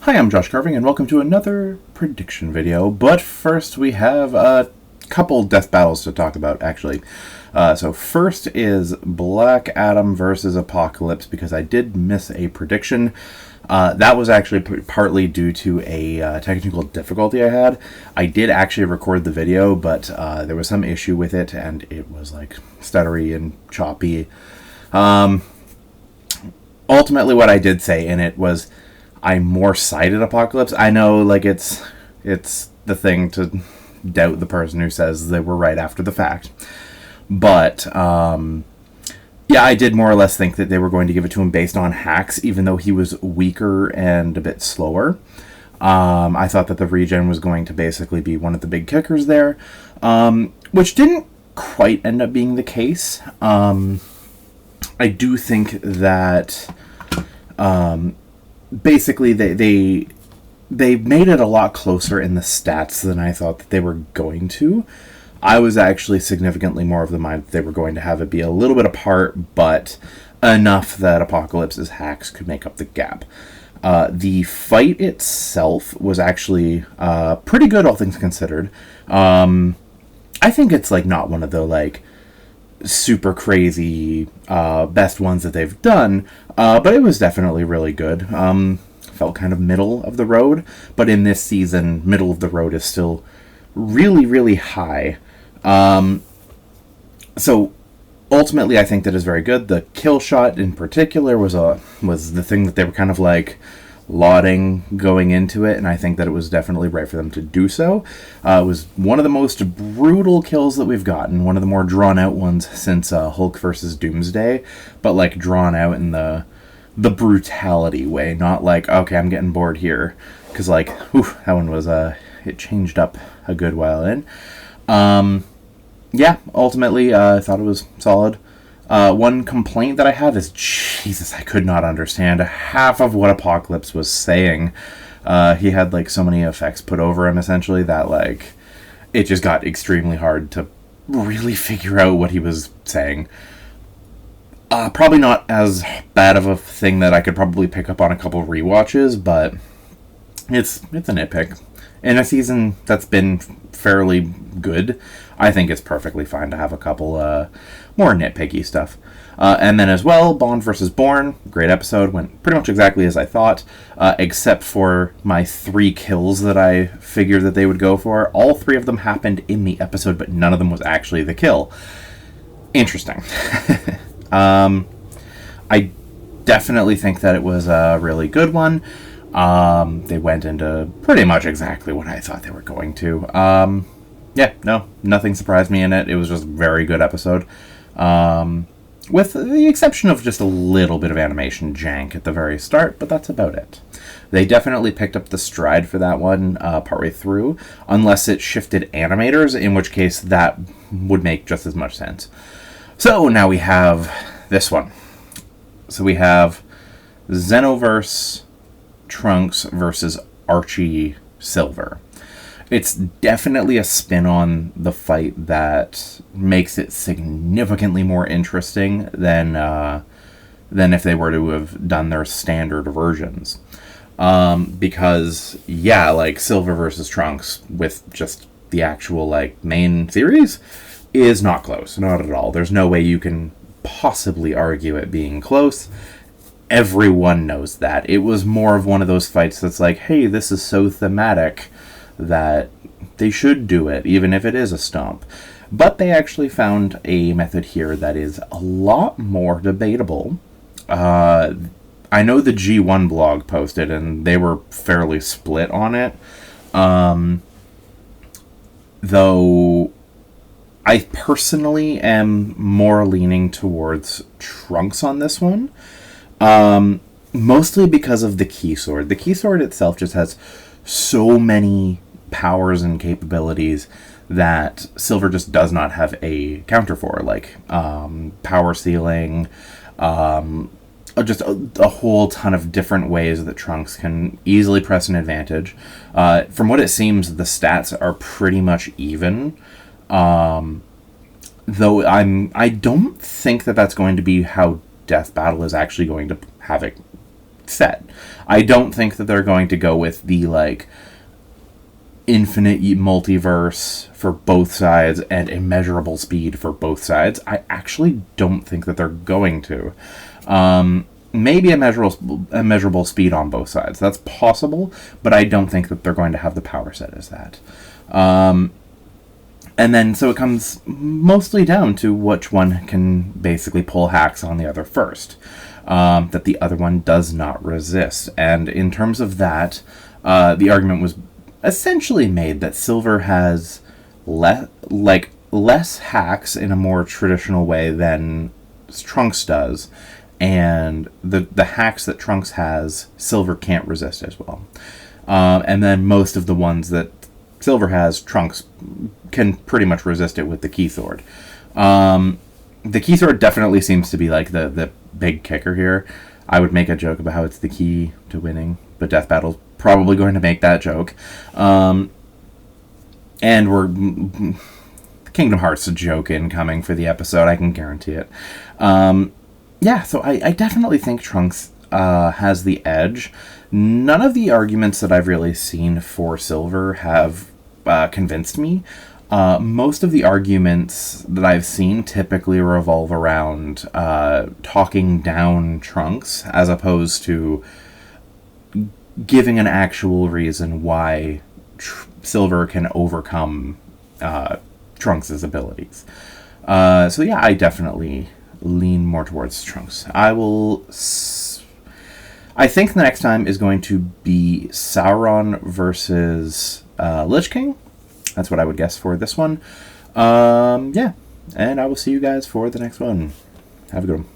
Hi, I'm Josh Carving, and welcome to another prediction video. But first, we have a couple death battles to talk about, actually. So first is Black Adam versus Apocalypse, because I did miss a prediction. That was actually partly due to a technical difficulty I had. I did actually record the video, but there was some issue with it, and it was like stuttery and choppy. Ultimately, what I did say in it was I more cited Apocalypse. I know, like, it's the thing to doubt the person who says they were right after the fact. But, yeah, I did more or less think that they were going to give it to him based on hacks, even though he was weaker and a bit slower. I thought that the regen was going to basically be one of the big kickers there, which didn't quite end up being the case. I do think that basically they made it a lot closer in the stats than I thought that they were going to. I was actually significantly more of the mind that they were going to have it be a little bit apart, but enough that Apocalypse's hacks could make up the gap. The fight itself was actually pretty good, all things considered. I think it's like not one of the like super crazy best ones that they've done, but it was definitely really good. Felt kind of middle of the road, but in this season, middle of the road is still really, really high. So ultimately, I think that is very good. The kill shot in particular was the thing that they were kind of like lauding going into it, and I think that it was definitely right for them to do so. It was one of the most brutal kills that we've gotten, one of the more drawn out ones since Hulk versus Doomsday, but like drawn out in the brutality way, not like, okay, I'm getting bored here, because like, that one was it changed up a good while in. Yeah, ultimately, I thought it was solid. One complaint that I have is, Jesus, I could not understand half of what Apocalypse was saying. He had like so many effects put over him, essentially, that like it just got extremely hard to really figure out what he was saying. Probably not as bad of a thing that I could probably pick up on a couple rewatches, but it's a nitpick. In a season that's been fairly good, I think it's perfectly fine to have a couple more nitpicky stuff. And then as well, Bond vs. Bourne, great episode, went pretty much exactly as I thought, except for my 3 kills that I figured that they would go for. All 3 of them happened in the episode, but none of them was actually the kill. Interesting. I definitely think that it was a really good one. They went into pretty much exactly what I thought they were going to. Yeah, no, nothing surprised me in it. It was just a very good episode. With the exception of just a little bit of animation jank at the very start, but that's about it. They definitely picked up the stride for that one partway through, unless it shifted animators, in which case that would make just as much sense. So now we have this one. So we have Xenoverse Trunks versus Archie Silver. It's definitely a spin on the fight that makes it significantly more interesting than if they were to have done their standard versions. Because, yeah, like Silver versus Trunks with just the actual like main series is not close, not at all. There's no way you can possibly argue it being close. Everyone knows that. It was more of one of those fights that's like, hey, this is so thematic that they should do it, even if it is a stomp. But they actually found a method here that is a lot more debatable. I know the G1 blog posted, and they were fairly split on it. Though I personally am more leaning towards Trunks on this one. Mostly because of the key sword. The key sword itself just has so many powers and capabilities that Silver just does not have a counter for, like power ceiling, just a whole ton of different ways that Trunks can easily press an advantage. From what it seems, the stats are pretty much even. Though I don't think that that's going to be how Death Battle is actually going to have it set. I don't think that they're going to go with the, like, infinite multiverse for both sides and immeasurable speed for both sides. I actually don't think that they're going to. Maybe immeasurable speed on both sides. That's possible, but I don't think that they're going to have the power set as that. And then, so it comes mostly down to which one can basically pull hacks on the other first. That the other one does not resist. And in terms of that, the argument was essentially made that Silver has less hacks in a more traditional way than Trunks does. And the hacks that Trunks has, Silver can't resist as well. And then most of the ones that Silver has, Trunks can pretty much resist it with the Key Sword. The Key Sword definitely seems to be like the big kicker here. I would make a joke about how it's the key to winning, but Death Battle's probably going to make that joke. And we're Kingdom Hearts joke incoming for the episode, I can guarantee it. So I definitely think Trunks has the edge. None of the arguments that I've really seen for Silver have convinced me. Most of the arguments that I've seen typically revolve around talking down Trunks as opposed to giving an actual reason why Silver can overcome Trunks' abilities. I definitely lean more towards Trunks. I think the next time is going to be Sauron versus Lich King. That's what I would guess for this one. And I will see you guys for the next one. Have a good one.